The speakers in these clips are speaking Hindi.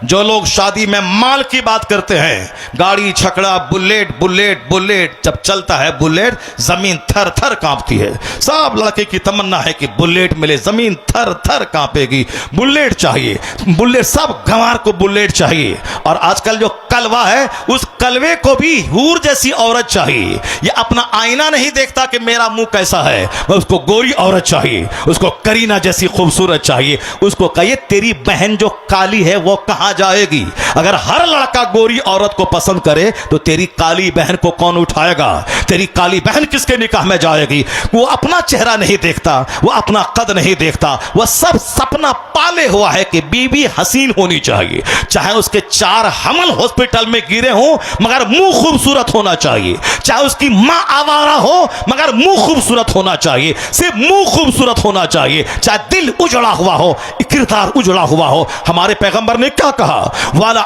जो लोग शादी में माल की बात करते हैं, गाड़ी छकड़ा बुलेट बुलेट बुलेट, जब चलता है बुलेट जमीन थर थर कांपती है। सब लड़के की तमन्ना है कि बुलेट मिले, जमीन थर थर कांपेगी, बुलेट चाहिए, बुलेट, सब गंवार को बुलेट चाहिए। और आजकल जो कलवा है उस कलवे को भी हूर जैसी औरत चाहिए। ये अपना आईना नहीं देखता कि मेरा मुंह कैसा है, उसको गोरी औरत चाहिए, उसको करीना जैसी खूबसूरत चाहिए। उसको कहिए तेरी बहन जो काली है वो कहां जाएगी। अगर हर लड़का गोरी औरत को पसंद करे तो तेरी काली बहन को कौन उठाएगा? तेरी काली बहन किसके निकाह में जाएगी? वो अपना चेहरा नहीं देखता, वो अपना कद नहीं देखता, वह सब सपना पाले हुआ है कि बीबी हसीन होनी चाहिए, चाहे उसके 4 हमल हॉस्पिटल में गिरे हो मगर मुंह खूबसूरत होना चाहिए, चाहे उसकी मां आवारा हो मगर मुंह खूबसूरत होना चाहिए, सिर्फ मुंह खूबसूरत होना चाहिए, चाहे दिल उजड़ा हुआ हो, किरदार उजड़ा हुआ हो। हमारे पैगंबर ने क्या कहा? वाला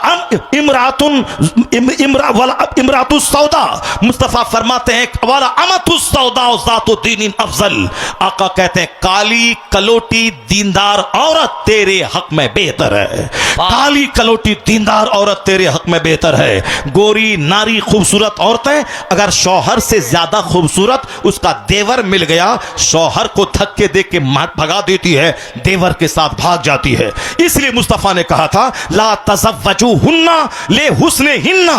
इमरातुस सौदा, मुस्तफा फरमाते हैं वाला अमतुस सौदा ज़ातु दीनिन अफजल। आका कहते हैं काली कलोटी दीनदार औरत तेरे हक में बेहतर है, काली कलोटी दीनदार औरत तेरे हक में बेहतर है। गोरी नारी खूबसूरत औरतें अगर शौहर से ज्यादा खूबसूरत उसका देवर मिल गया, शौहर को धक्के दे के भगा देती है, देवर के साथ भाग जाती है। इसलिए मुस्तफा ने कहा था ला तज़व्वजू हुन्ना ले हुस्ने हिन्ना,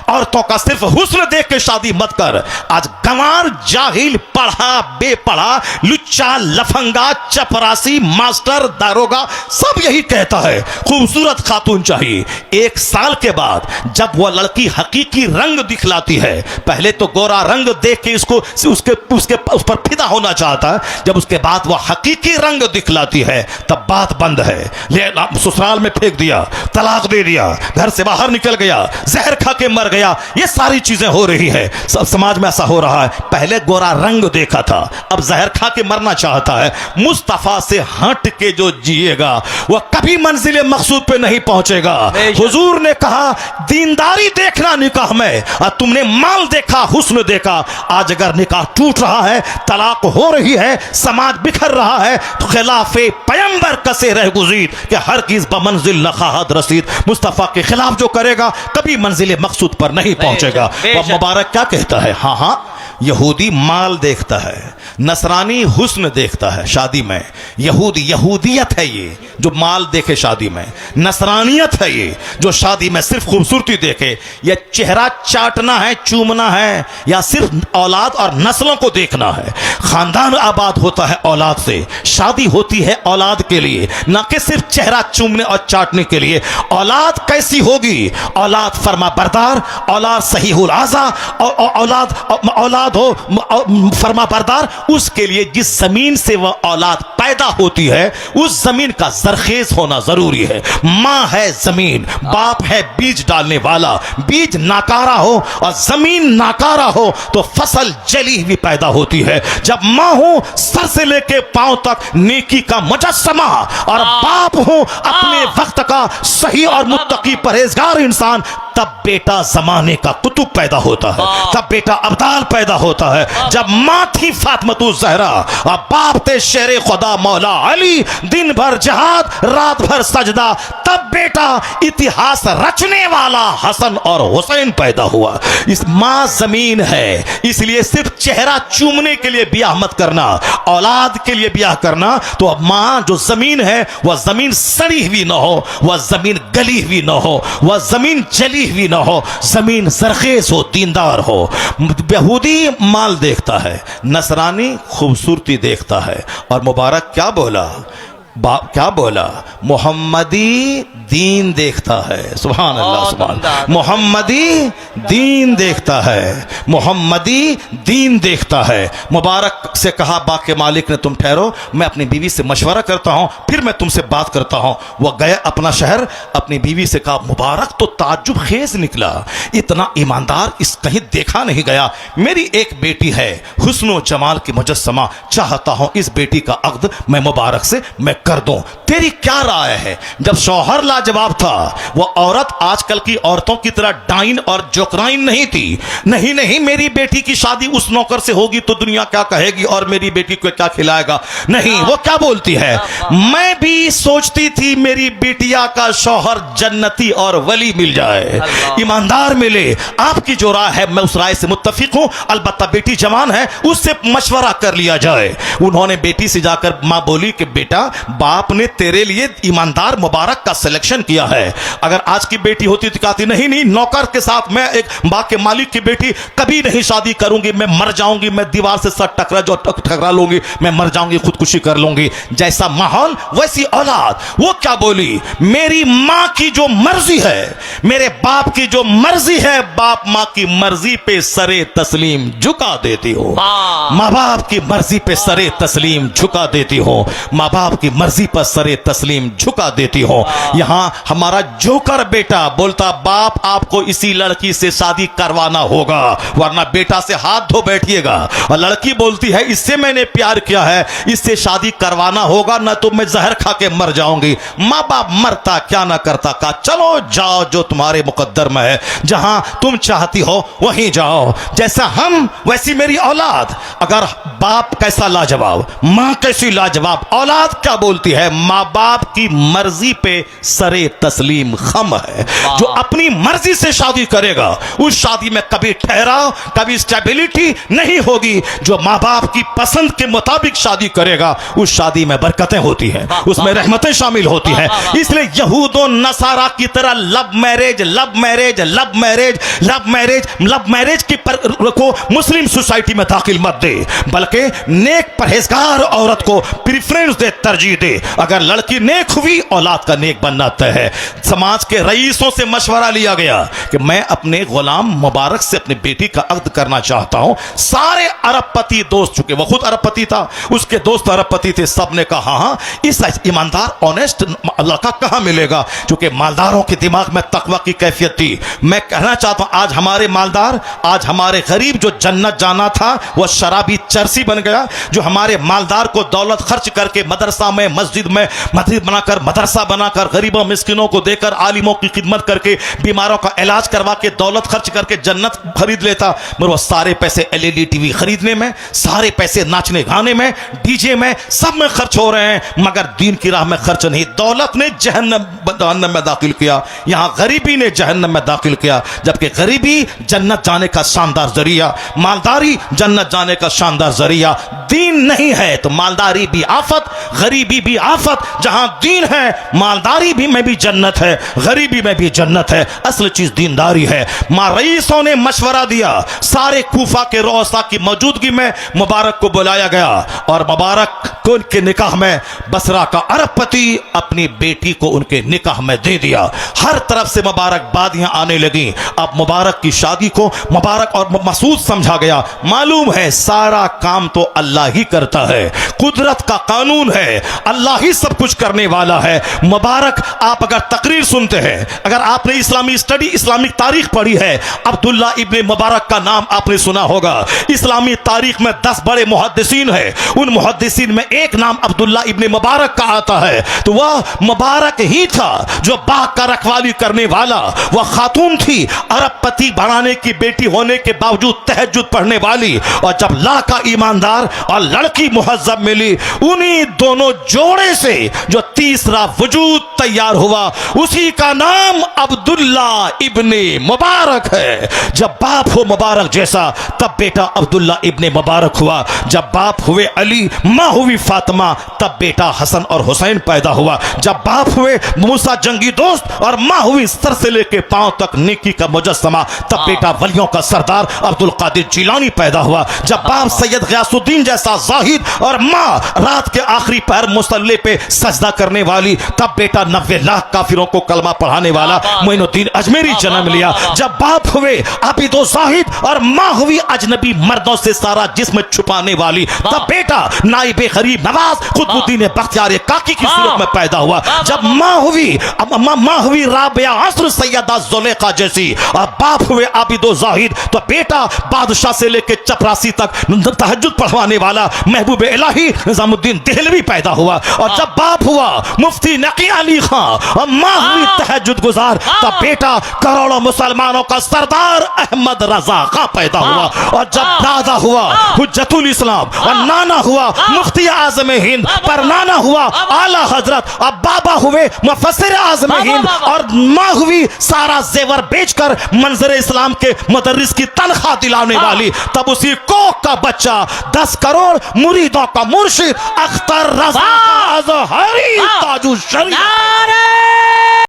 औरतों का सिर्फ हुस्न देख के शादी मत कर। आज गंवार जाहिल पढ़ा बेपढ़ा लुच्चा लफंगा चपरासी मास्टर दारोगा सब यही कहता है खूबसूरत खातून चाहिए। 1 साल के बाद जब वह लड़की हकीकी रंग दिखलाती है, पहले तो गोरा रंग देख के इसको उस पर फिदा होना चाहता है, जब उसके बाद वह हकीकी रंग दिखलाती है तब बात बंद है। ले ससुराल में फेंक दिया, तलाक दे दिया, घर से बाहर निकल गया, जहर खा के मर गया, ये सारी चीजें हो रही है। सब समाज में ऐसा हो रहा है। पहले गोरा रंग देखा था, अब जहर खा के मरना चाहता है। मुस्तफा से हट के जो जिएगा वह कभी मंजिल मकसूद पे नहीं पहुंचेगा। हुजूर ने कहा दीनदारी देखना निकाह में, और तुमने माल देखा, हुस्न देखा। आज अगर निकाह टूट रहा है, तलाक हो रही है, समाज बिखर रहा है, तो खिलाफे पैगंबर कसे रह गुज़ीर कि हर चीज बमंजिल नखाहत रसीद। मुस्तफा के खिलाफ जो करेगा कभी मंजिल मकसूद पर नहीं पहुंचेगा। वह मुबारक क्या कहता है? हाँ हाँ, यहूदी माल देखता है, नसरानी हुस्न देखता है शादी में। यहूदियत है ये जो माल देखे शादी में, नसरानियत है ये जो शादी में सिर्फ खूबसूरती देखे। यह चेहरा चाटना है, चूमना है, या सिर्फ औलाद और नस्लों को देखना है। खानदान आबाद होता है औलाद से, शादी होती है औलाद के लिए, ना कि सिर्फ चेहरा चूमने और चाटने के लिए। औलाद कैसी होगी? औलाद फरमा बरदार, औलाद सहीहुल आज़ा, औलाद हो फरमा बरदार। उसके लिए जिस जमीन से वह औलाद पैदा होती है उस जमीन का जरखेज होना जरूरी है। माँ है जमीन, बाप है बीज डालने वाला। बीज नाकारा हो और जमीन नाकारा हो तो फसल जली हुई पैदा होती है। जब माँ हो सर से लेके पांव तक नेकी का मुजस्समा, और बाप हो अपने वक्त का सही और मुत्तकी परहेजगार इंसान, तब बेटा जमाने का कुतुब पैदा होता है, तब बेटा अब्दाल पैदा होता है। जब माँ थी फातिमतुल ज़हरा और बाप थे शेरे खुदा मौला अली, दिन भर जहाद रात भर सजदा, तब बेटा इतिहास रचने वाला हसन और हुसैन पैदा हुआ। इस माँ जमीन है, इसलिए सिर्फ चेहरा चूमने के लिए ब्याह मत करना, औलाद के लिए ब्याह करना। तो अब माँ जो जमीन है वह जमीन सड़ी हुई ना हो, वह जमीन गली हुई ना हो, वह जमीन जली हुई ना हो, जमीन सरखेज हो, दीनदार हो। यहूदी माल देखता है, नसरानी खूबसूरती देखता है। और मुबारक क्या बोला? क्या बोला? मोहम्मदी दीन देखता है। सुभान अल्लाह, सुभान। मोहम्मदी दीन देखता है, मोहम्मदी दीन देखता है। मुबारक से कहा बाके मालिक ने तुम ठहरो, मैं अपनी बीवी से मशवरा करता हूँ, फिर मैं तुमसे बात करता हूँ। वह गए अपना शहर, अपनी बीवी से कहा मुबारक तो ताज्जुब खेज निकला, इतना ईमानदार इस कहीं देखा नहीं गया। मेरी एक बेटी है, हुस्न व जमाल की मुजस्समा, चाहता हूँ इस बेटी का अक़्द मैं मुबारक से मैं कर दूं, तेरी क्या राय है? जब शौहर लाजवाब था, वो औरत आजकल की औरतों की तरह डाइन और जोकराइन नहीं थी। नहीं नहीं, मेरी बेटी की शादी उस नौकर से होगी तो दुनिया क्या कहेगी और मेरी बेटी को क्या खिलाएगा। नहीं, वो क्या बोलती है, मैं भी सोचती थी मेरी बिटिया का शौहर जन्नती और वली मिल जाए, ईमानदार मिले। आपकी जो राय है मैं उस राय से मुत्तफिक हूं, अलबत्ता बेटी जवान है, उससे मशवरा कर लिया जाए। उन्होंने बेटी से जाकर मां बोली कि बेटा, बाप ने तेरे लिए ईमानदार मुबारक का सिलेक्शन किया है। अगर आज की बेटी होती तो कहती नहीं नहीं, नौकर के साथ मैं एक बाग के मालिक की बेटी कभी नहीं शादी करूंगी, मैं मर जाऊंगी, मैं दीवार से सर टकरा लूंगी, मैं मर जाऊंगी, खुदकुशी कर लूंगी। जैसा माहौल वैसी औलाद। वो क्या बोली, मेरी मां की जो मर्जी है, मेरे बाप की जो मर्जी है, बाप मां की मर्जी पे सरे तस्लीम झुका देती हो। माँ बाप की मर्जी पे सरे तस्लीम झुका देती हो, माँ बाप की मर्जी पर सरे तस्लीम झुका देती हो। यहां हमारा जोकर बेटा बोलता, बाप आपको इसी लड़की से शादी करवाना होगा वरना बेटा से हाथ धो बैठिएगा। और लड़की बोलती है, इससे मैंने प्यार किया है, इससे शादी करवाना होगा, ना तो मैं जहर खा के मर जाऊंगी। माँ बाप मरता क्या ना करता, कहा चलो जाओ, जो तुम्हारे मुकद्दर में है, जहां तुम चाहती हो वहीं जाओ। जैसा हम वैसी मेरी औलाद। अगर बाप कैसा लाजवाब, मां कैसी लाजवाब, औलाद क्या बोलती है, मां बाप की मर्जी पे सरे तस्लीम खम है। जो अपनी मर्जी से शादी करेगा उस शादी में कभी ठहराव, कभी स्टेबिलिटी नहीं होगी। जो मां बाप की पसंद के मुताबिक शादी करेगा उस शादी में बरकतें होती हैं, उसमें रहमतें शामिल होती हैं। इसलिए यहूदो नसारा की तरह love marriage love marriage love marriage love marriage love marriage की को मुस्लिम सोसाइटी में दाखिल मत दे, बल्कि नेक परहेजगार औरत को प्रेफरेंस दे, तरजीह दे। अगर लड़की नेक हुई, औलाद का नेक बनना तय है। समाज के रईसों से मशवरा लिया गया कि मैं अपने गुलाम मुबारक से अपनी बेटी का अक्द करना चाहता हूं। सारे अरबपति दोस्त, चुके वो खुद अरबपति था, उसके दोस्त अरबपति थे, सब ने कहा हाँ, इस ईमानदार ऑनेस्ट लड़का कहां मिलेगा, क्योंकि मालदारों के दिमाग में तकवा की कैफियत थी। मैं कहना चाहता हूं, आज हमारे मालदार, आज हमारे गरीब जो जन्नत जाना था वह शराबी चरसी बन गया। जो हमारे मालदार को दौलत खर्च करके मदरसा में, मस्जिद में मस्जिद बनाकर, मदरसा बनाकर, गरीबों मिस्किनों को देकर, आलिमों की खिदमत करके, बीमारों का इलाज करवा के, दौलत खर्च करके जन्नत खरीद लेता, मगर वो सारे पैसे एलईडी टीवी खरीदने में, सारे पैसे नाचने गाने में, डीजे में, सब में खर्च हो रहे हैं, मगर दीन की राह में खर्च नहीं। दौलत ने जहन्नम में दाखिल किया, यहां गरीबी ने जहन्नम में दाखिल किया। जबकि गरीबी जन्नत जाने का शानदार जरिया, मालदारी जन्नत जाने का शानदार जरिया। दीन नहीं है तो मालदारी भी आफत, गरीबी भी आफत। जहां दीन है, मालदारी भी में भी जन्नत है, गरीबी में भी जन्नत है। असल चीज दीनदारी है। मां रईसों ने मशवरा दिया, सारे कूफा के रोसा की मौजूदगी में मुबारक को बुलाया गया और मुबारक को उनके निकाह में बसरा का अरबपति अपनी बेटी को उनके निकाह में दे दिया। हर तरफ से मुबारकबादियां आने लगी। अब मुबारक की शादी को मुबारक और मसूद समझा गया। मालूम है सारा काम तो अल्लाह ही करता है, कुदरत का कानून है, अल्लाह ही सब कुछ करने वाला है। मुबारक, आप अगर तकरीर सुनते हैं, अगर आपने इस्लामी स्टडी, इस्लामिक तारीख पढ़ी है, अब्दुल्ला इब्ने मुबारक का नाम आपने सुना होगा। इस्लामी तारीख में 10 बड़े मुहद्दिसीन हैं, उन मुहद्दिसीन में एक नाम अब्दुल्ला इब्ने मुबारक का आता है। तो वह मुबारक ही था जो बाग का रखवाली करने वाला। वह खातून थी, अरबपति बनाने की बेटी होने के बावजूद तहज्जुद पढ़ने वाली। और जब ला का ईमानदार और लड़की मुहज्जब मिली, उन्हीं दोनों जोड़े से जो तीसरा वजूद तैयार हुआ, उसी का नाम अब्दुल्ला इब्ने मुबारक है। जब बाप हो मुबारक जैसा, तब बेटा अब्दुल्ला इब्ने मुबारक हुआ। जब बाप हुए अली, मां हुई फातिमा, तब बेटा हसन और हुसैन पैदा हुआ। जब बाप हुए मूसा जंगी दोस्त और मां हुई सर से लेके पांव तक नेकी का मुजस्समा, तब बेटा वलियों का सरदार अब्दुल कादिर जिलानी पैदा हुआ। जब बाप सैयद गयासुद्दीन जैसा जाहिद और मां रात के आखिरी पैर मुसल्ले पे सजदा करने वाली, तब बेटा 90 लाख काफिरों को कलमा पढ़ाने वाला मोइनुद्दीन अजमेरी जन्म लिया। जब बाप हुए आबिदो जाहिद और मां हुई अजनबी मर्दों से सारा जिस्म छुपाने वाली, तब बेटा नाइबे गरीब नवाज कुतुबुद्दीन बख्तियार काकी की सूरत में पैदा हुआ। जब मां हुई राबिया असर सैयदा जुलेखा जैसी और बाप हुए आबिदो जाहिद, तो बेटा बादशाह से लेकर चपरासी तक तहज्जुद पढ़वाने वाला महबूब इलाही निजामुद्दीन देहलवी पैदा हुआ। और जब बाप हुआ मुफ्ती नकी अली खां और माँ हुई तहज्जुद गुजार, तब बेटा करोड़ों मुसलमानों का सरदार अहमद रजा खां पैदा हुआ। और जब दादा हुआ हुज्जतुल इस्लाम और नाना हुआ मुफ्ती आज़म हिंद, पर नाना हुआ आला हजरत, अब बाबा हुए मुफस्सिर आज़म हिंद, और माँ हुई सारा जेवर बेचकर मंजर इस्लाम के मुदर्रिस की तनख्वाह दिलाने वाली। तब उसी कोक का बच्चा 10 करोड़ मुरीदों का मुर्शिद अख्तर रजा अज़हरी ताजु शरीयत।